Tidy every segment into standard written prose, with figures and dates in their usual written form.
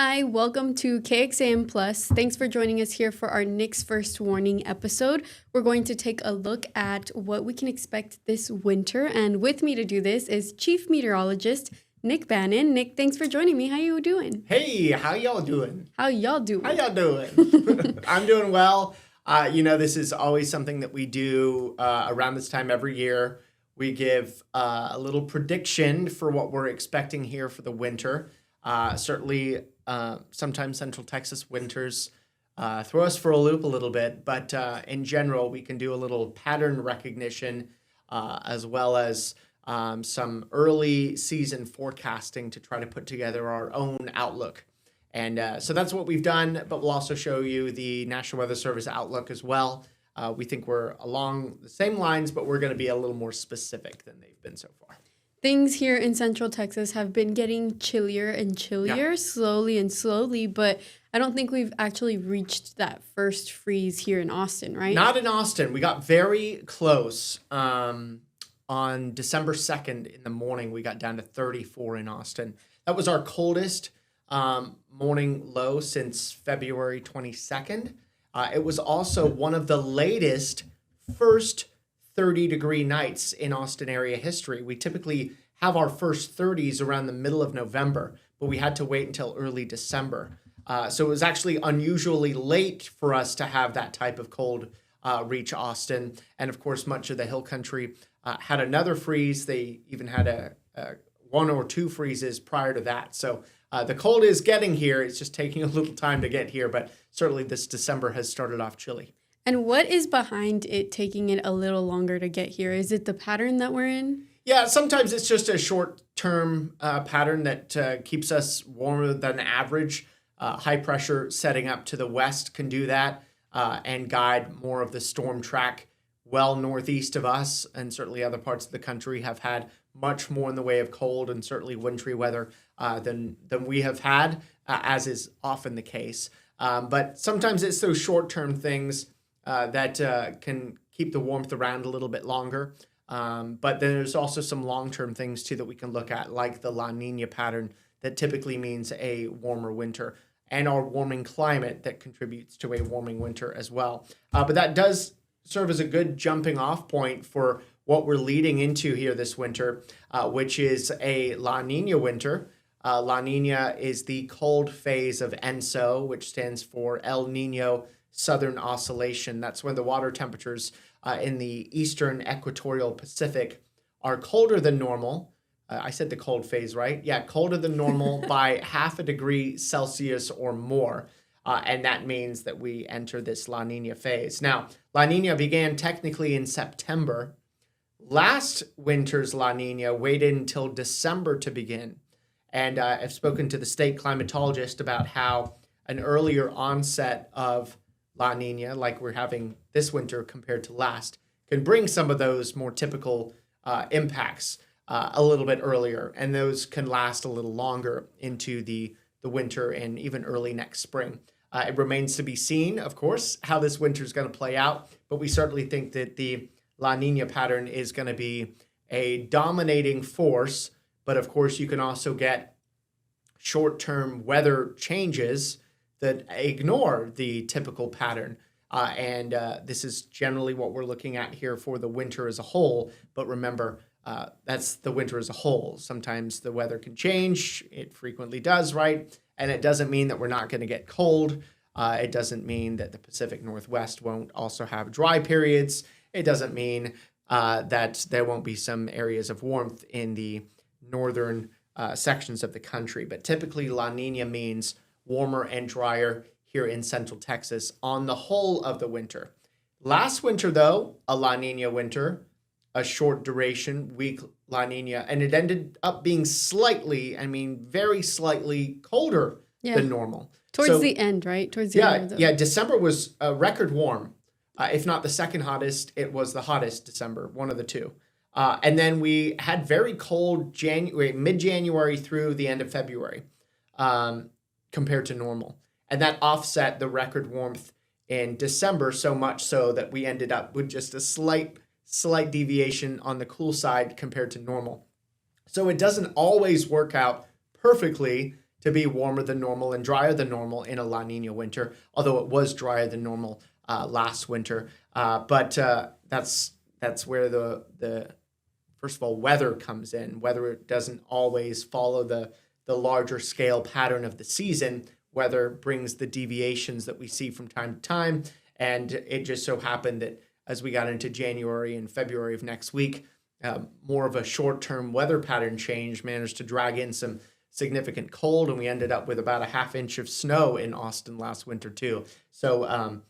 Hi, welcome to KXAN Plus. Thanks for joining us here for our Nick's First Warning episode. We're going to take a look at what we can expect this winter. And with me to do this is Chief Meteorologist Nick Bannin. Nick, thanks for joining me. How you doing? Hey, how y'all doing? How y'all doing? I'm doing well. This is always something that we do around this time every year. We give a little prediction for what we're expecting here for the winter. Certainly, sometimes Central Texas winters throw us for a loop a little bit, but in general, we can do a little pattern recognition as well as some early season forecasting to try to put together our own outlook. And so that's what we've done, but we'll also show you the National Weather Service outlook as well. We think we're along the same lines, but we're going to be a little more specific than they've been so far. Things here in Central Texas have been getting chillier and chillier, slowly and slowly, but I don't think we've actually reached that first freeze here in Austin, right? Not in Austin. We got very close. On December 2nd in the morning, we got down to 34 in Austin. That was our coldest morning low since February 22nd. It was also one of the latest first 30-degree nights in Austin area history. We typically have our first 30s around the middle of November, but we had to wait until early December. So it was actually unusually late for us to have that type of cold reach Austin. And of course, much of the hill country had another freeze. They even had a one or two freezes prior to that. So the cold is getting here. It's just taking a little time to get here, but certainly this December has started off chilly. And what is behind it taking it a little longer to get here? Is it the pattern that we're in? Yeah, sometimes it's just a short-term pattern that keeps us warmer than average. High pressure setting up to the west can do that and guide more of the storm track well northeast of us, and certainly other parts of the country have had much more in the way of cold and certainly wintry weather than we have had, as is often the case. But sometimes it's those short-term things that can keep the warmth around a little bit longer. But there's also some long-term things too that we can look at, like the La Niña pattern that typically means a warmer winter, and our warming climate that contributes to a warming winter as well. But that does serve as a good jumping off point for what we're leading into here this winter, which is a La Niña winter. La Niña is the cold phase of ENSO, which stands for El Niño Southern Oscillation. That's when the water temperatures in the eastern equatorial Pacific are colder than normal. I said the cold phase, right? Yeah, colder than normal by 0.5 degree Celsius or more. And that means that we enter this La Niña phase. Now, La Niña began technically in September. Last winter's La Niña waited until December to begin. And I've spoken to the state climatologist about how an earlier onset of La Niña, like we're having this winter compared to last, can bring some of those more typical impacts a little bit earlier. And those can last a little longer into the winter and even early next spring. It remains to be seen, of course, how this winter is going to play out. But we certainly think that the La Niña pattern is going to be a dominating force. But of course, you can also get short-term weather changes that ignore the typical pattern. And this is generally what we're looking at here for the winter as a whole. But remember, that's the winter as a whole. Sometimes the weather can change. It frequently does, right? And it doesn't mean that we're not going to get cold. It doesn't mean that the Pacific Northwest won't also have dry periods. It doesn't mean that there won't be some areas of warmth in the northern sections of the country. But typically, La Niña means warmer and drier here in Central Texas on the whole of the winter. Last winter, though, a La Niña winter, a short duration, weak La Niña, and it ended up being very slightly colder than normal. Towards the end, right? Towards the end. Yeah, December was record warm. If not the second hottest, it was the hottest December, one of the two. And then we had very cold mid-January through the end of February compared to normal. And that offset the record warmth in December so much so that we ended up with just a slight deviation on the cool side compared to normal. So it doesn't always work out perfectly to be warmer than normal and drier than normal in a La Nina winter, although it was drier than normal last winter. But that's where the first of all, weather comes in. Weather doesn't always follow the larger scale pattern of the season. Weather brings the deviations that we see from time to time. And it just so happened that as we got into January and February of next week, more of a short-term weather pattern change managed to drag in some significant cold, and we ended up with about a half inch of snow in Austin last winter too. So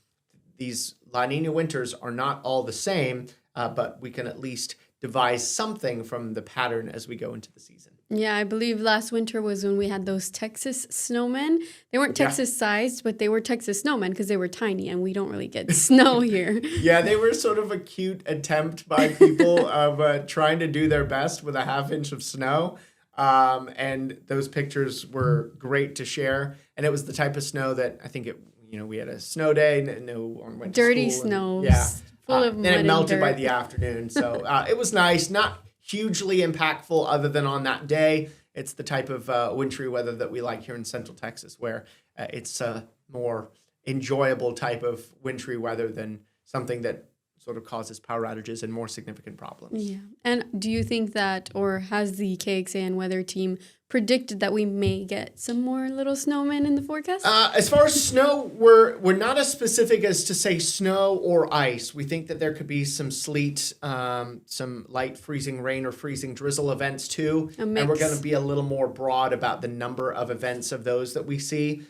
these La Nina winters are not all the same, but we can at least devise something from the pattern as we go into the season. Yeah, I believe last winter was when we had those Texas snowmen. They weren't Texas sized, but they were Texas snowmen because they were tiny and we don't really get snow here. Yeah, they were sort of a cute attempt by people of trying to do their best with a half inch of snow. And those pictures were great to share. And it was the type of snow that I think we had a snow day. No one went dirty to school. Snow. Yeah. Full of mud and it melted and by dirt. the afternoon. So it was nice. Not hugely impactful other than on that day. It's the type of wintry weather that we like here in Central Texas, where it's a more enjoyable type of wintry weather than something that sort of causes power outages and more significant problems. Yeah. And do you think that, or has the KXAN weather team predicted that we may get some more little snowmen in the forecast? As far as snow, we're not as specific as to say snow or ice. We think that there could be some sleet, some light freezing rain or freezing drizzle events too. And we're going to be a little more broad about the number of events of those that we see.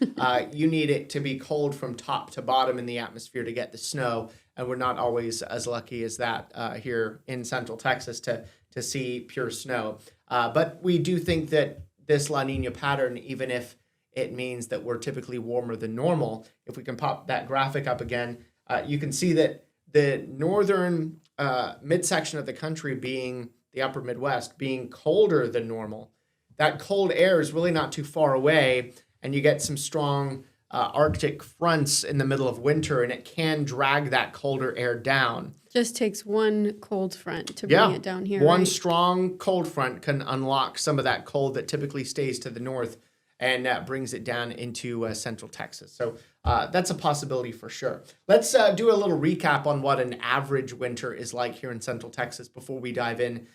You need it to be cold from top to bottom in the atmosphere to get the snow. And we're not always as lucky as that here in Central Texas to see pure snow. But we do think that this La Nina pattern, even if it means that we're typically warmer than normal, if we can pop that graphic up again, you can see that the northern midsection of the country, being the upper Midwest, being colder than normal, that cold air is really not too far away, and you get some strong Arctic fronts in the middle of winter, and it can drag that colder air down. Just takes one cold front to bring it down here. One right? strong cold front can unlock some of that cold that typically stays to the north and brings it down into Central Texas. So that's a possibility for sure. Let's do a little recap on what an average winter is like here in Central Texas before we dive in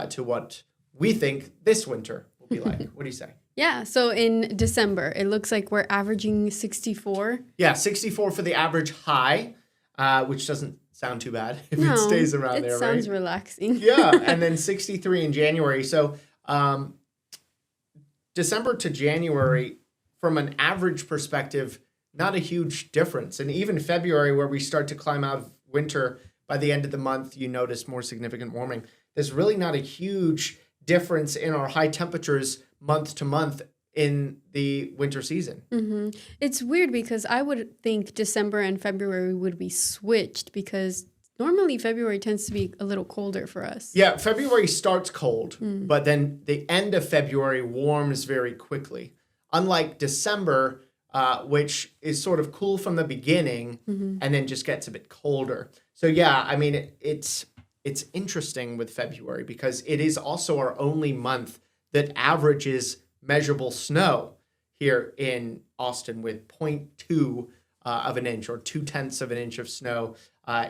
to what we think this winter will be like. What do you say? Yeah, so in December, it looks like we're averaging 64. Yeah, 64 for the average high, which doesn't sound too bad if it stays around there, right? It sounds relaxing. Yeah, and then 63 in January. So December to January, from an average perspective, not a huge difference. And even February, where we start to climb out of winter, by the end of the month, you notice more significant warming. There's really not a huge difference in our high temperatures month to month in the winter season. Mm-hmm. It's weird because I would think December and February would be switched because normally February tends to be a little colder for us. Yeah, February starts cold, but then the end of February warms very quickly. Unlike December, which is sort of cool from the beginning and then just gets a bit colder. So yeah, I mean, it's interesting with February because it is also our only month that averages measurable snow here in Austin with 0.2 of an inch or 0.2 of an inch of snow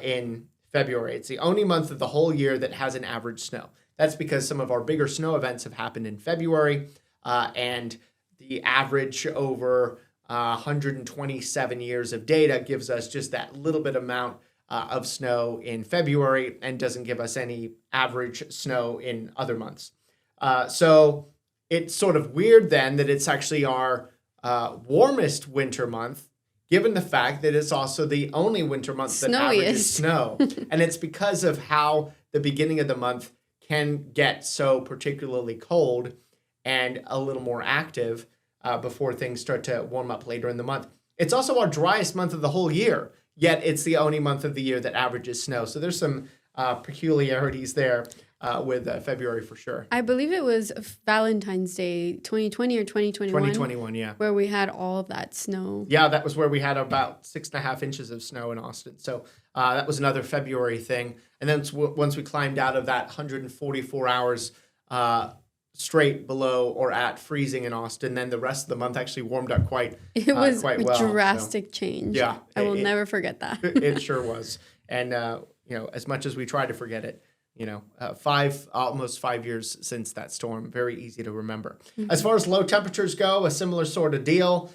in February. It's the only month of the whole year that has an average snow. That's because some of our bigger snow events have happened in February, and the average over 127 years of data gives us just that little bit amount of snow in February and doesn't give us any average snow in other months. So it's sort of weird then that it's actually our warmest winter month, given the fact that it's also the only winter month that averages snow. And it's because of how the beginning of the month can get so particularly cold and a little more active before things start to warm up later in the month. It's also our driest month of the whole year, yet it's the only month of the year that averages snow. So there's some peculiarities there with February for sure. I believe it was Valentine's Day 2020 or 2021. 2021, yeah. Where we had all of that snow. Yeah, that was where we had about 6.5 inches of snow in Austin. So that was another February thing. And then once we climbed out of that 144 hours straight below or at freezing in Austin. Then the rest of the month actually warmed up quite It was well. a drastic change. Yeah, I will never forget that. It sure was. And as much as we try to forget it, almost 5 years since that storm, very easy to remember. Mm-hmm. As far as low temperatures go, a similar sort of deal.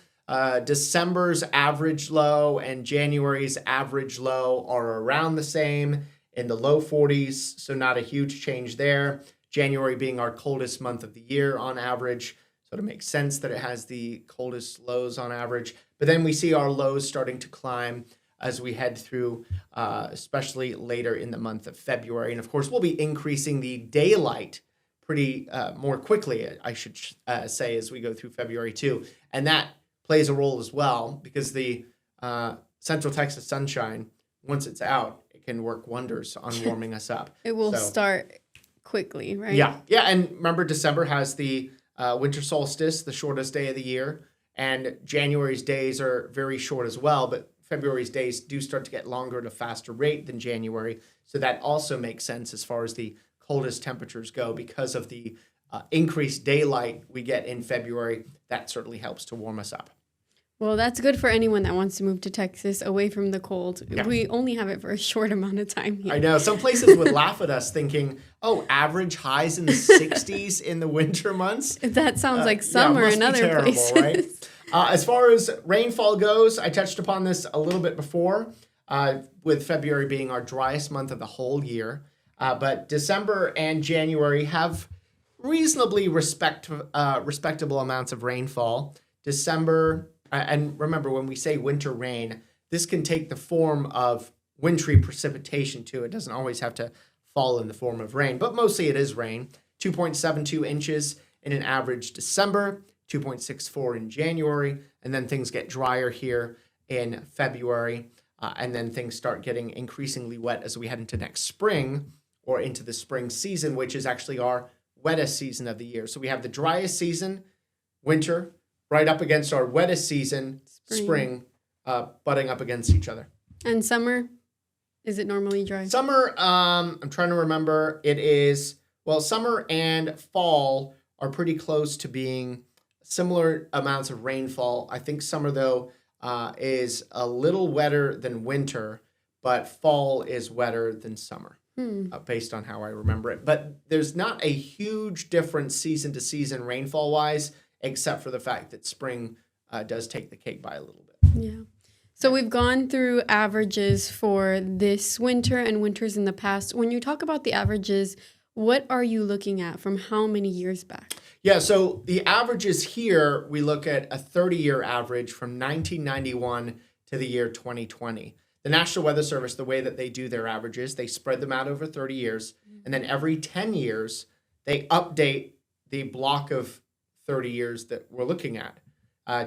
December's average low and January's average low are around the same in the low 40s, so not a huge change there. January being our coldest month of the year on average, so it makes sense that it has the coldest lows on average. But then we see our lows starting to climb as we head through, especially later in the month of February. And of course, we'll be increasing the daylight pretty more quickly, I should say, as we go through February too. And that plays a role as well because the Central Texas sunshine, once it's out, it can work wonders on warming us up. It will start quickly, right? Yeah. And remember, December has the winter solstice, the shortest day of the year. And January's days are very short as well, but February's days do start to get longer at a faster rate than January. So that also makes sense as far as the coldest temperatures go because of the increased daylight we get in February. That certainly helps to warm us up. Well, that's good for anyone that wants to move to Texas away from the cold. Yeah. We only have it for a short amount of time here. I know. Some places would laugh at us thinking, average highs in the 60s in the winter months. That sounds like summer in other terrible, places. Right? As far as rainfall goes, I touched upon this a little bit before, with February being our driest month of the whole year. But December and January have reasonably respectable amounts of rainfall. December, and remember, when we say winter rain, this can take the form of wintry precipitation too. It doesn't always have to fall in the form of rain, but mostly it is rain. 2.72 inches in an average December, 2.64 in January, and then things get drier here in February, and then things start getting increasingly wet as we head into next spring or into the spring season, which is actually our wettest season of the year. So we have the driest season, winter, right up against our wettest season, spring, butting up against each other. And summer, is it normally dry? Summer, I'm trying to remember, summer and fall are pretty close to being similar amounts of rainfall. I think summer, though, is a little wetter than winter, but fall is wetter than summer, based on how I remember it. But there's not a huge difference season to season rainfall-wise, except for the fact that spring does take the cake by a little bit. Yeah. So we've gone through averages for this winter and winters in the past. When you talk about the averages, what are you looking at from how many years back? Yeah, so the averages here, we look at a 30-year average from 1991 to the year 2020. The National Weather Service, the way that they do their averages, they spread them out over 30 years, and then every 10 years, they update the block of 30 years that we're looking at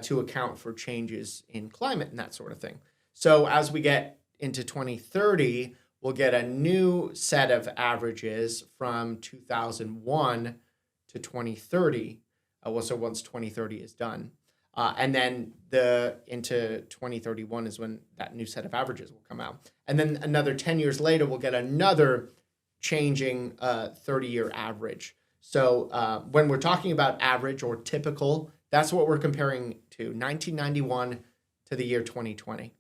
to account for changes in climate and that sort of thing. So as we get into 2030, we'll get a new set of averages from 2001 to 2030. So once 2030 is done. And then into 2031 is when that new set of averages will come out. And then another 10 years later, we'll get another changing 30-year average. So when we're talking about average or typical, that's what we're comparing to, 1991 to the year 2020.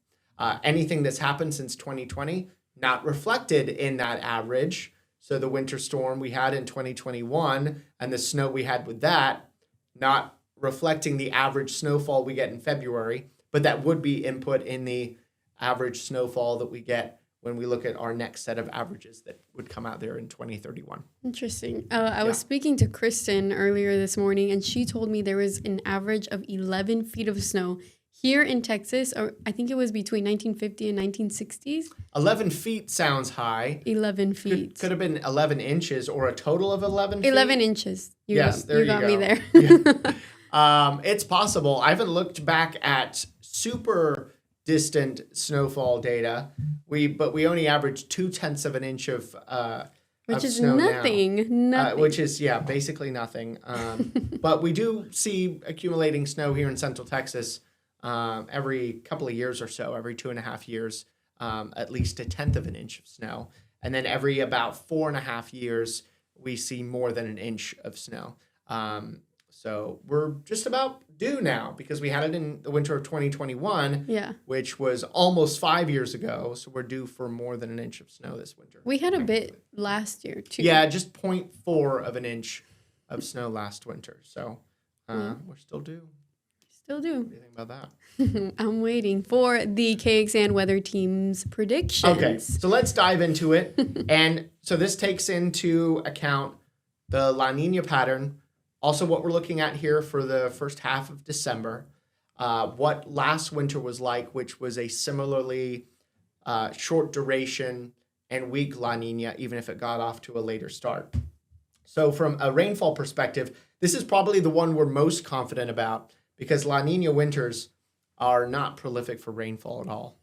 Anything that's happened since 2020, not reflected in that average. So the winter storm we had in 2021 and the snow we had with that, not reflecting the average snowfall we get in February, but that would be input in the average snowfall that we get when we look at our next set of averages that would come out there in 2031. Interesting. I was speaking to Kristen earlier this morning, and she told me there was an average of 11 feet of snow here in Texas, or I think it was between 1950 and 1960s. 11 feet sounds high. 11 feet. Could have been 11 inches or a total of 11 feet. 11 inches. You got me there. Yeah. It's possible. I haven't looked back at super distant snowfall data. But we only average 0.2 of an inch of which is snow nothing. Nothing. Which is basically nothing. But we do see accumulating snow here in Central Texas every couple of years or so, every 2.5 years, at least 0.1 of an inch of snow, and then every about 4.5 years we see more than an inch of snow. So we're just about due now because we had it in the winter of 2021, which was almost 5 years ago. So we're due for more than an inch of snow this winter. We had a bit last year, too. Yeah, just 0.4 of an inch of snow last winter. So we're still due. Still do. What do you think about that? I'm waiting for the KXAN weather team's predictions. Okay, so let's dive into it. And so this takes into account the La Niña pattern, also what we're looking at here for the first half of December, what last winter was like, which was a similarly short duration and weak La Niña, even if it got off to a later start. So from a rainfall perspective, this is probably the one we're most confident about, because La Niña winters are not prolific for rainfall at all.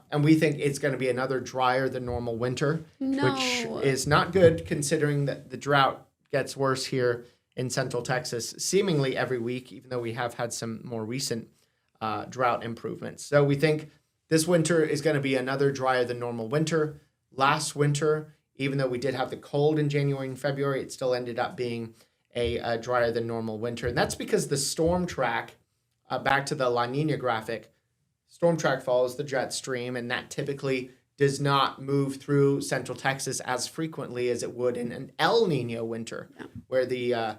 And we think it's going to be another drier than normal winter, which is not good considering that the drought gets worse here in Central Texas seemingly every week, even though we have had some more recent drought improvements. So we think this winter is going to be another drier than normal winter. Last winter, even though we did have the cold in January and February, it still ended up being a drier than normal winter. And that's because the storm track, back to the La Niña graphic, storm track follows the jet stream, and that typically does not move through Central Texas as frequently as it would in an El Nino winter, where the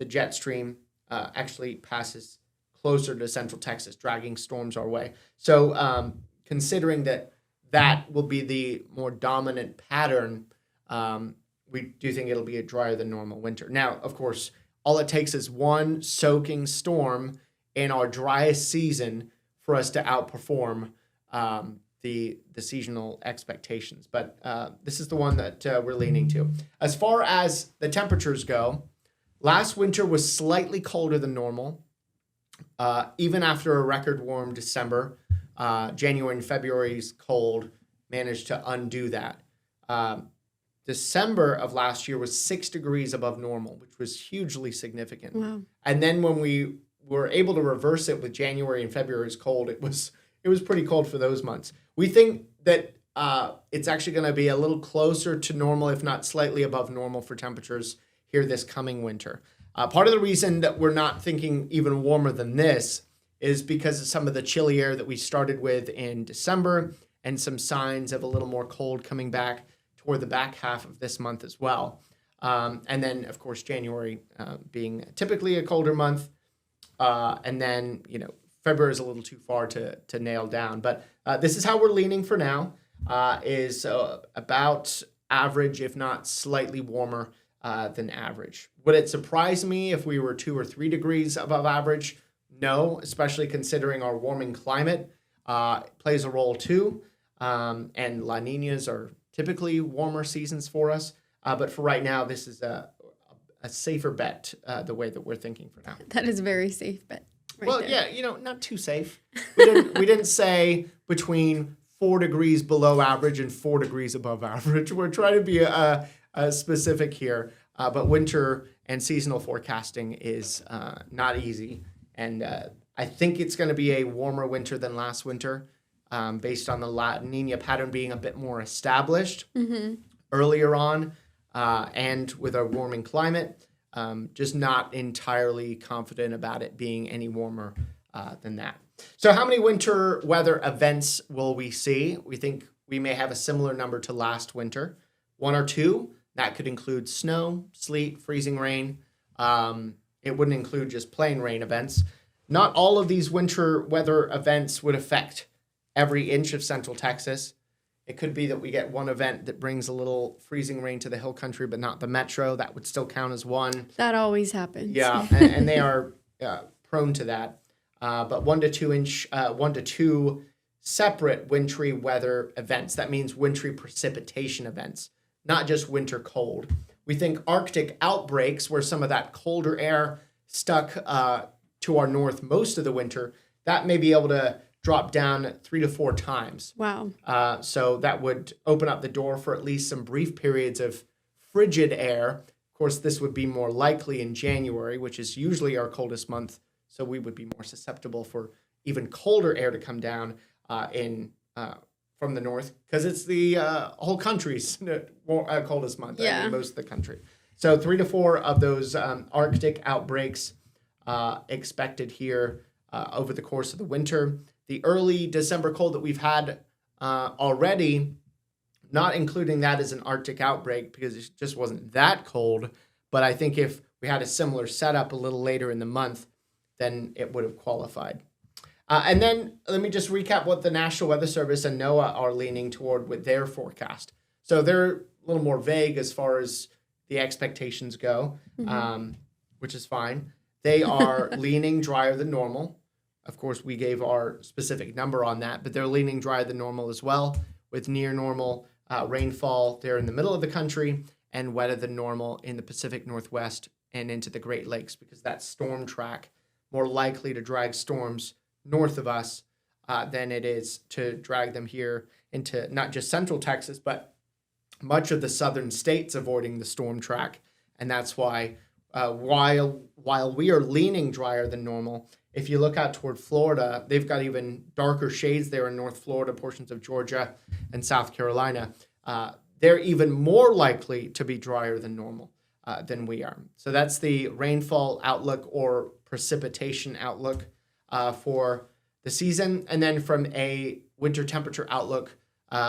jet stream actually passes closer to Central Texas, dragging storms our way. So considering that will be the more dominant pattern, we do think it'll be a drier than normal winter. Now, of course, all it takes is one soaking storm in our driest season for us to outperform the seasonal expectations. But this is the one that we're leaning to. As far as the temperatures go, last winter was slightly colder than normal. Even after a record warm December, January and February's cold managed to undo that. December of last year was 6 degrees above normal, which was hugely significant. Wow. And then when we were able to reverse it with January and February's cold, it was pretty cold for those months. We think that it's actually going to be a little closer to normal, if not slightly above normal for temperatures here this coming winter. Part of the reason that we're not thinking even warmer than this is because of some of the chilly air that we started with in December and some signs of a little more cold coming back toward the back half of this month as well. And then, of course, January being typically a colder month. And then, February is a little too far to nail down. But this is how we're leaning for now, is about average, if not slightly warmer than average. Would it surprise me if we were 2 or 3 degrees above average? No, especially considering our warming climate plays a role too. And La Niñas are typically warmer seasons for us. But for right now, this is a safer bet, the way that we're thinking for now. That is a very safe bet. Right there. Yeah, not too safe. We didn't say between 4 degrees below average and 4 degrees above average. We're trying to be a specific here. But winter and seasonal forecasting is not easy. And I think it's going to be a warmer winter than last winter, based on the La Niña pattern being a bit more established earlier on, and with our warming climate, just not entirely confident about it being any warmer than that. So how many winter weather events will we see? We think we may have a similar number to last winter, 1 or 2. That could include snow, sleet, freezing rain. It wouldn't include just plain rain events. Not all of these winter weather events would affect every inch of Central Texas. It could be that we get one event that brings a little freezing rain to the hill country, but not the metro. That would still count as one. That always happens. Yeah, and they are prone to that. But 1 to 2 separate wintry weather events. That means wintry precipitation events, not just winter cold. We think Arctic outbreaks, where some of that colder air stuck to our north most of the winter, that may be able to drop down 3 to 4 times. Wow. So that would open up the door for at least some brief periods of frigid air. Of course, this would be more likely in January, which is usually our coldest month. So we would be more susceptible for even colder air to come down from the north, because it's the whole country's coldest month. Yeah. I mean, most of the country. So 3 to 4 of those Arctic outbreaks expected here over the course of the winter. The early December cold that we've had already, not including that as an Arctic outbreak because it just wasn't that cold, but I think if we had a similar setup a little later in the month, then it would have qualified. And then let me just recap what the National Weather Service and NOAA are leaning toward with their forecast. So they're a little more vague as far as the expectations go, which is fine. They are leaning drier than normal. Of course, we gave our specific number on that, but they're leaning drier than normal as well, with near normal rainfall there in the middle of the country and wetter than normal in the Pacific Northwest and into the Great Lakes, because that storm track more likely to drag storms north of us than it is to drag them here into not just central Texas, but much of the southern states avoiding the storm track. And that's why while we are leaning drier than normal, if you look out toward Florida, they've got even darker shades there in North Florida, portions of Georgia and South Carolina. They're even more likely to be drier than normal than we are. So that's the rainfall outlook or precipitation outlook for the season. And then from a winter temperature outlook,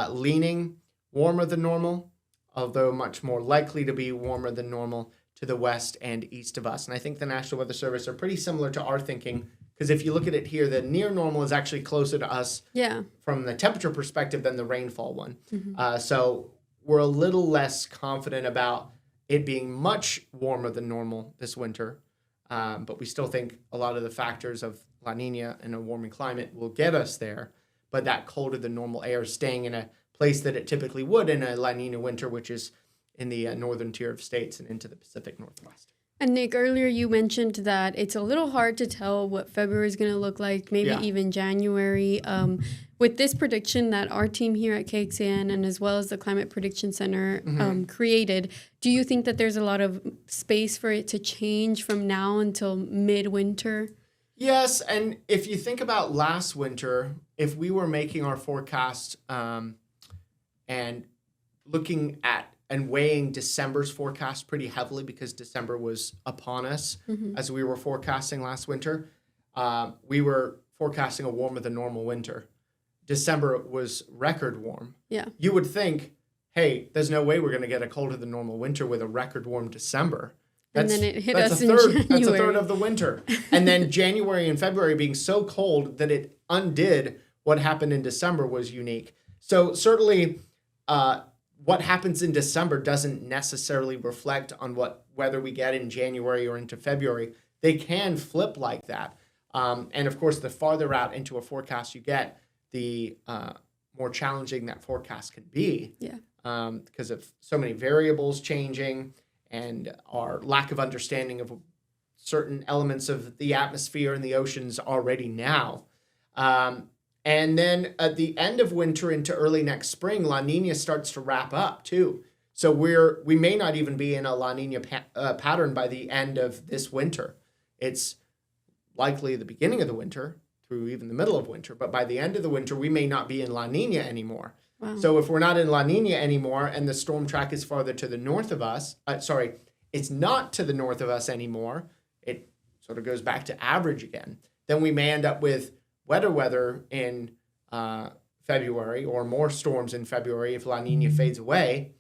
leaning warmer than normal, although much more likely to be warmer than normal to the west and east of us. And I think the National Weather Service are pretty similar to our thinking, because if you look at it here, the near normal is actually closer to us from the temperature perspective than the rainfall one. So we're a little less confident about it being much warmer than normal this winter. But we still think a lot of the factors of La Niña and a warming climate will get us there. But that colder than normal air is staying in a place that it typically would in a La Niña winter, which is in the northern tier of states and into the Pacific Northwest. And Nick, earlier you mentioned that it's a little hard to tell what February is going to look like, maybe even January. With this prediction that our team here at KXAN and as well as the Climate Prediction Center created, do you think that there's a lot of space for it to change from now until midwinter? Yes, and if you think about last winter, if we were making our forecast and looking at and weighing December's forecast pretty heavily, because December was upon us as we were forecasting last winter. We were forecasting a warmer than normal winter. December was record warm. Yeah. You would think, hey, there's no way we're going to get a colder than normal winter with a record warm December. And then it hit us in January. That's a third of the winter. And then January and February being so cold that it undid what happened in December was unique. So certainly what happens in December doesn't necessarily reflect on what weather we get in January or into February. They can flip like that. And of course, the farther out into a forecast you get, the more challenging that forecast can be. Yeah. Because of so many variables changing and our lack of understanding of certain elements of the atmosphere and the oceans already now. And then at the end of winter into early next spring, La Niña starts to wrap up too. So we may not even be in a La Niña pattern by the end of this winter. It's likely the beginning of the winter through even the middle of winter. But by the end of the winter, we may not be in La Niña anymore. Wow. So if we're not in La Niña anymore and the storm track is farther to the north of us, it's not to the north of us anymore, it sort of goes back to average again, then we may end up with wetter weather in February or more storms in February if La Niña fades away.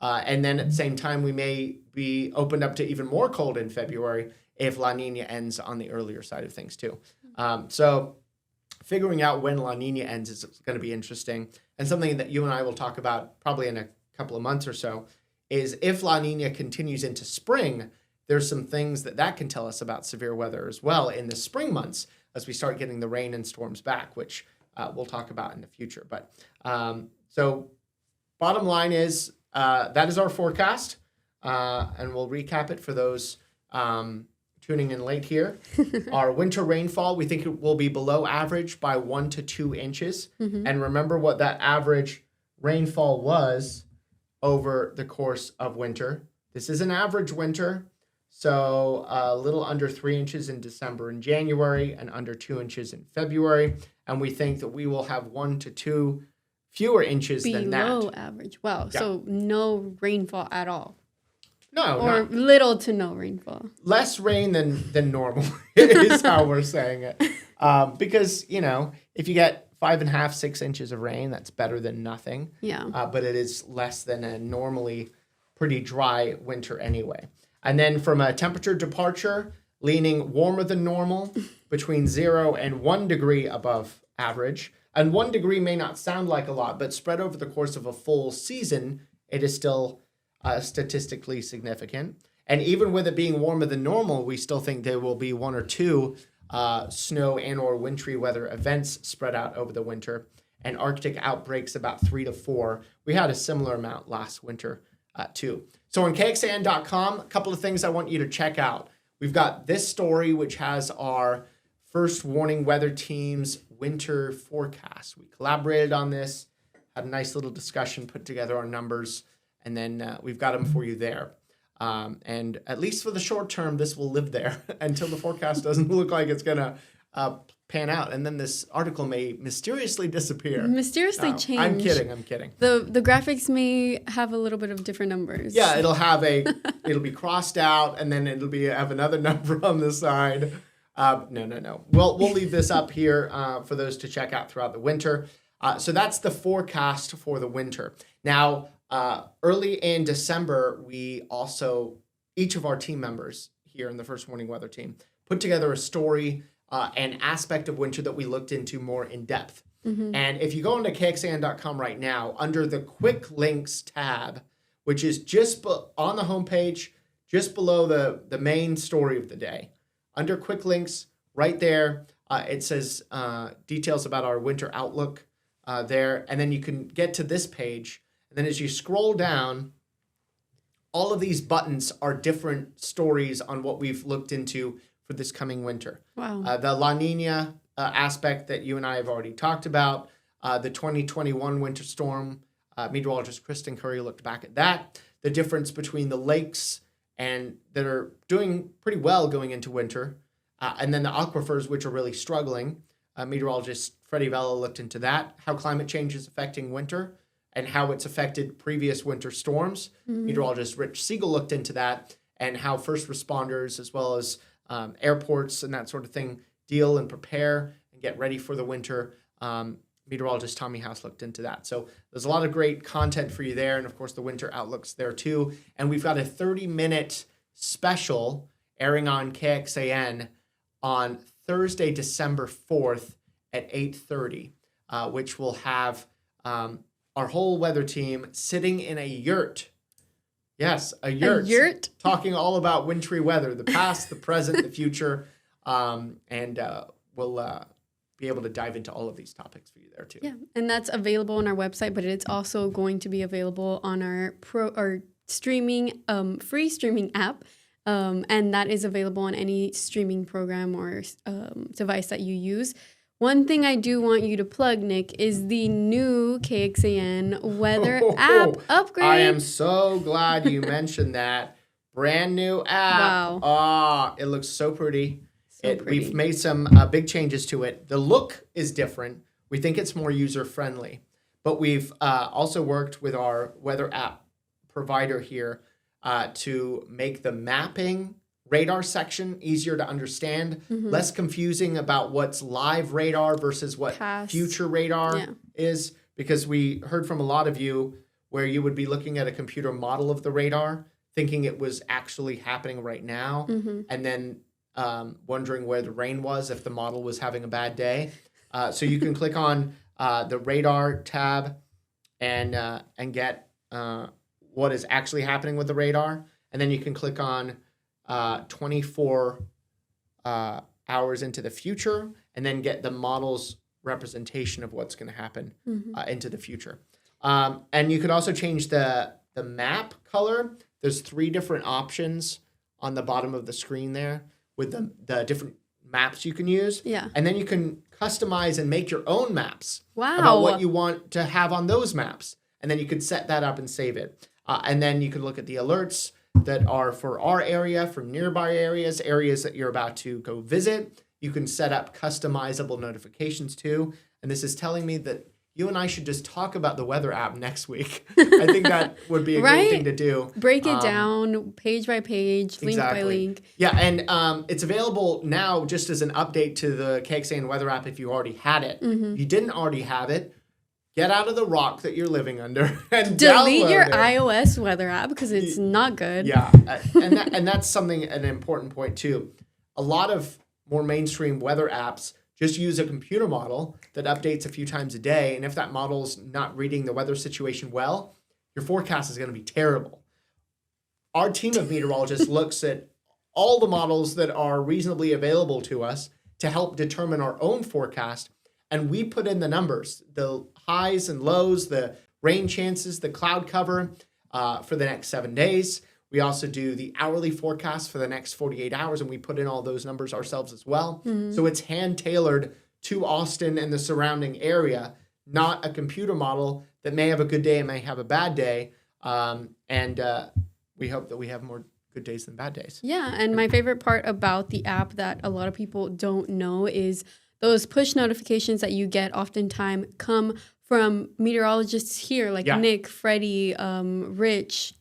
And then at the same time, we may be opened up to even more cold in February if La Niña ends on the earlier side of things too. So figuring out when La Niña ends is going to be interesting. And something that you and I will talk about probably in a couple of months or so is if La Niña continues into spring, there's some things that can tell us about severe weather as well in the spring months as we start getting the rain and storms back, which we'll talk about in the future. But so bottom line is that is our forecast, and we'll recap it for those tuning in late here. Our winter rainfall, we think it will be below average by 1 to 2 inches. And remember what that average rainfall was over the course of winter. This is an average winter, so a little under 3 inches in December and January and under 2 inches in February. And we think that we will have 1 to 2 fewer inches than that. Below average. Wow. Yeah. So no rainfall at all. No, or not little to no rainfall. less rain than normal is how we're saying it. Because, if you get 5.5, 6 inches of rain, that's better than nothing. Yeah. But it is less than a normally pretty dry winter anyway. And then from a temperature departure, leaning warmer than normal, between 0 and 1 degree above average. And 1 degree may not sound like a lot, but spread over the course of a full season, it is still statistically significant. And even with it being warmer than normal, we still think there will be 1 or 2 snow and or wintry weather events spread out over the winter. And Arctic outbreaks about 3 to 4. We had a similar amount last winter too. So on KXAN.com, a couple of things I want you to check out. We've got this story, which has our first warning weather team's winter forecast. We collaborated on this, had a nice little discussion, put together our numbers, and then we've got them for you there. And at least for the short term, this will live there until the forecast doesn't look like it's going to pan out. And then this article may mysteriously disappear. Mysteriously change. I'm kidding. The graphics may have a little bit of different numbers. Yeah, it'll be crossed out, and then it'll have another number on the side. No. We'll leave this up here for those to check out throughout the winter. So that's the forecast for the winter. Now, early in December, we also, each of our team members here in the First Warning Weather Team, put together a story, an aspect of winter that we looked into more in depth. Mm-hmm. And if you go into KXAN.com right now, under the Quick Links tab, which is just on the homepage, just below the main story of the day, under Quick Links, right there, it says details about our winter outlook there. And then you can get to this page. And then as you scroll down, all of these buttons are different stories on what we've looked into for this coming winter. Wow. The La Niña aspect that you and I have already talked about, the 2021 winter storm, meteorologist Kristen Curry looked back at that, the difference between the lakes and that are doing pretty well going into winter, and then the aquifers, which are really struggling. Meteorologist Freddie Vella looked into that, how climate change is affecting winter and how it's affected previous winter storms. Mm-hmm. Meteorologist Rich Siegel looked into that, and how first responders as well as airports and that sort of thing deal and prepare and get ready for the winter. Meteorologist Tommy House looked into that. So there's a lot of great content for you there. And of course, the winter outlook's there too. And we've got a 30-minute special airing on KXAN on Thursday, December 4th at 8:30, which will have our whole weather team sitting in a yurt. Yes, a yurt. A yurt? Talking all about wintry weather, the past, the present, the future. And we'll be able to dive into all of these topics for you there too. Yeah, and that's available on our website, but it's also going to be available on our streaming, free streaming app. And that is available on any streaming program or device that you use. One thing I do want you to plug, Nick, is the new KXAN weather app upgrade. I am so glad you mentioned that. Brand new app. Wow. It looks so pretty. Pretty. We've made some big changes to it. The look is different. We think it's more user-friendly. But we've also worked with our weather app provider here to make the mapping radar section easier to understand, less confusing about what's live radar versus what future radar is, because we heard from a lot of you where you would be looking at a computer model of the radar, thinking it was actually happening right now, and then wondering where the rain was if the model was having a bad day. So you can click on the radar tab and get what is actually happening with the radar, and then you can click on 24 hours into the future, and then get the model's representation of what's going to happen into the future. And you could also change the map color. There's 3 different options on the bottom of the screen there with the different maps you can use. Yeah. And then you can customize and make your own maps Wow. about what you want to have on those maps. And then you could set that up and save it. And then you can look at the alerts that are for our area, for nearby areas that you're about to go visit. You can set up customizable notifications too. And this is telling me that you and I should just talk about the weather app next week. I think that would be a great thing to do. Break it down page by page, link by link. Yeah, and it's available now just as an update to the KXAN weather app if you already had it. If you didn't already have it, get out of the rock that you're living under and delete your it. iOS weather app because it's not good. Yeah, and that's something, an important point too. A lot of more mainstream weather apps just use a computer model that updates a few times a day. And if that model's not reading the weather situation well, your forecast is going to be terrible. Our team of meteorologists looks at all the models that are reasonably available to us to help determine our own forecast. And we put in the numbers, the highs and lows, the rain chances, the cloud cover for the next 7 days. We also do the hourly forecast for the next 48 hours, and we put in all those numbers ourselves as well. So it's hand-tailored to Austin and the surrounding area, not a computer model that may have a good day and may have a bad day. We hope that we have more good days than bad days. Yeah, and my favorite part about the app that a lot of people don't know is those push notifications that you get oftentimes come from meteorologists here, like Nick, Freddie, Rich,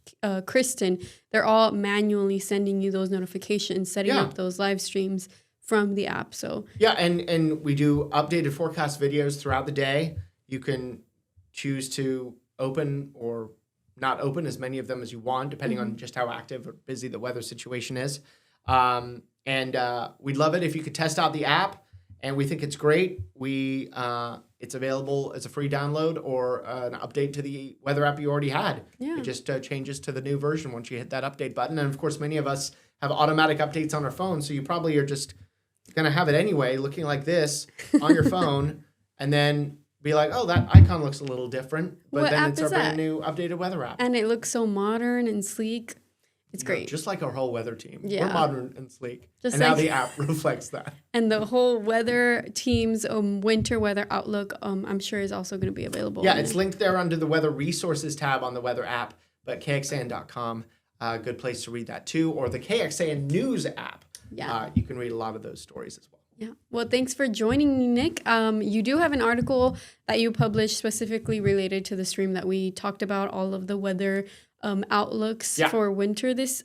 Kristen. They're all manually sending you those notifications, setting up those live streams from the app. So and we do updated forecast videos throughout the day. You can choose to open or not open as many of them as you want, depending on just how active or busy the weather situation is. We'd love it if you could test out the app, and we think it's great. It's available as a free download or an update to the weather app you already had. Yeah. It just changes to the new version once you hit that update button. And of course, many of us have automatic updates on our phone, so you probably are just going to have it anyway, looking like this on your phone, and then be like, oh, that icon looks a little different. But then it's our brand new updated weather app. And it looks so modern and sleek. It's great. Just like our whole weather team. Yeah. We're modern and sleek. Just now the app reflects that. And the whole weather team's winter weather outlook, I'm sure, is also going to be available. Yeah, it's linked there under the weather resources tab on the weather app, but KXAN.com, good place to read that too, or the KXAN news app. Yeah. You can read a lot of those stories as well. Yeah. Well, thanks for joining me, Nick. You do have an article that you published specifically related to the stream that we talked about, all of the weather outlooks for winter this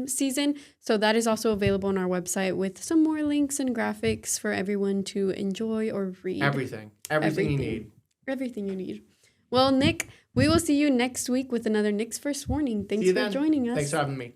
season. So that is also available on our website with some more links and graphics for everyone to enjoy or read. Everything you need. Everything you need. Well, Nick, we will see you next week with another Nick's First Warning. Thanks for joining us. Thanks for having me.